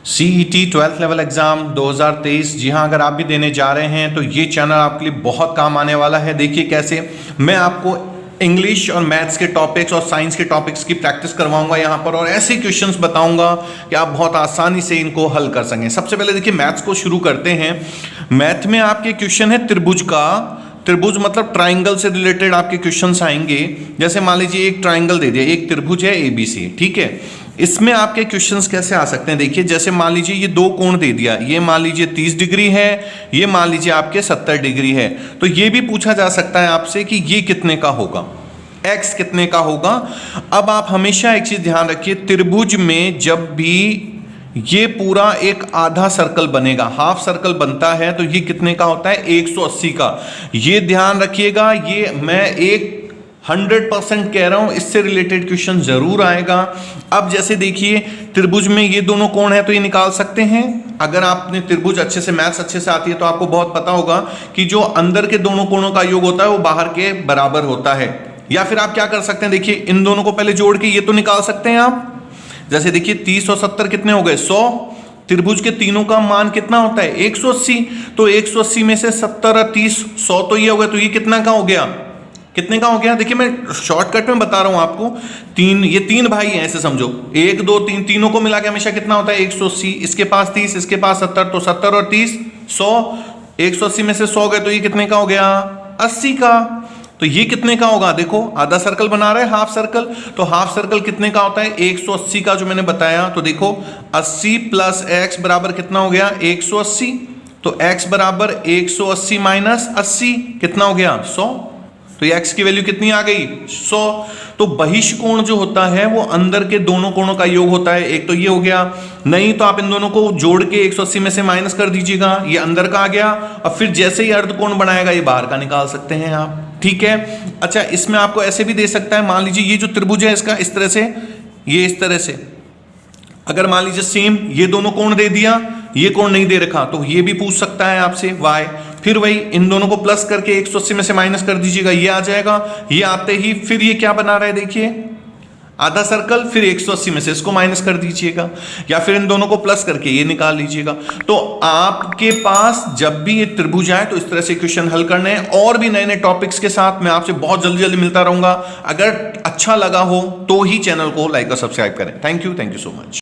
CET 12th level exam 2023। जी हाँ, अगर आप भी देने जा रहे हैं तो ये चैनल आपके लिए बहुत काम आने वाला है। देखिए कैसे मैं आपको इंग्लिश और मैथ्स के टॉपिक्स और साइंस के टॉपिक्स की प्रैक्टिस करवाऊंगा यहाँ पर, और ऐसे क्वेश्चंस बताऊंगा कि आप बहुत आसानी से इनको हल कर सकें। सबसे पहले देखिए मैथ्स को शुरू करते हैं। मैथ में आपके क्वेश्चन है त्रिभुज का। त्रिभुज मतलब ट्राइंगल से रिलेटेड आपके क्वेश्चंस आएंगे। जैसे मान लीजिए एक ट्राइंगल दे दिया, एक त्रिभुज है ABC, ठीक है। इसमें आपके क्वेश्चंस कैसे आ सकते हैं, देखिए जैसे मान लीजिए ये दो कोण दे दिया, ये मान लीजिए 30 डिग्री है, ये मान लीजिए आपके 70 डिग्री है। तो ये भी पूछा जा सकता है आपसे कि ये कितने का होगा, x कितने का होगा। अब आप हमेशा एक चीज ध्यान रखिए, त्रिभुज में जब भी ये पूरा एक आधा सर्कल बनेगा, हाफ सर्कल बनता है, तो ये कितने का होता है, 180 का। ये ध्यान रखिएगा, ये मैं एक 100% कह रहा हूं, इससे रिलेटेड क्वेश्चन जरूर आएगा। अब जैसे देखिए त्रिभुज में ये दोनों कोण है तो ये निकाल सकते हैं। अगर आपने त्रिभुज अच्छे से, मैथ्स अच्छे से आती है तो आपको बहुत पता होगा कि जो अंदर के दोनों कोणों का योग होता है वो बाहर के बराबर होता है। या फिर आप क्या कर सकते हैं, देखिए इन दोनों को पहले जोड़ के ये तो निकाल सकते हैं आप। जैसे देखिए 30 और 70 कितने हो गए, 100। त्रिभुज के तीनों का मान कितना होता है, 180। तो 180 में से 70 और 30, 100 तो ये हो गया। तो ये कितना का हो गया, कितने का हो गया। देखिए मैं शॉर्टकट में बता रहा हूं आपको, ये तीन भाई हैं ऐसे समझो, 1 2 3, तीनों को मिला के हमेशा कितना होता है, 180। इसके पास 30, इसके पास 70, तो 70 और 30 100। 180 में से 100 गए तो ये कितने का हो गया, 80 का। तो ये कितने का होगा, देखो आधा सर्कल बना रहे हैं, हाफ सर्कल। तो हाफ सर्कल कितने का होता है, 180 का, जो मैंने बताया। तो देखो 80 प्लस x बराबर कितना हो गया, 180। तो x बराबर 180 माइनस 80 कितना हो गया, 100। तो ये x की वैल्यू कितनी आ गई, 100। तो बहिष्कोण जो होता है वो अंदर के दोनों कोणों का योग होता है। एक तो ये हो गया, नहीं तो आप इन दोनों को जोड़ के 180 में से माइनस कर दीजिएगा, ये अंदर का आ गया। और फिर जैसे ही अर्धकोण बनाएगा ये बाहर का निकाल सकते हैं आप, ठीक है। अच्छा, इसमें आपको ऐसे भी दे सकता है, मान लीजिए ये जो त्रिभुज है इसका इस तरह से, ये इस तरह से, अगर मान लीजिए सेम ये दोनों कोण दे दिया, ये कोण नहीं दे रखा, तो ये भी पूछ सकता है आपसे y। फिर वही इन दोनों को प्लस करके 180 में से माइनस कर दीजिएगा, ये आ जाएगा। ये आते ही फिर ये क्या बना रहा है, देखिए आधा सर्कल, फिर 180 में से इसको माइनस कर दीजिएगा, या फिर इन दोनों को प्लस करके ये निकाल लीजिएगा। तो आपके पास जब भी ये त्रिभुज आए तो इस तरह से क्वेश्चन हल करने हैं। और भी नए नए टॉपिक्स के साथ मैं आपसे बहुत जल्दी जल्दी मिलता रहूंगा। अगर अच्छा लगा हो तो ही चैनल को लाइक और सब्सक्राइब करें। Thank you so much.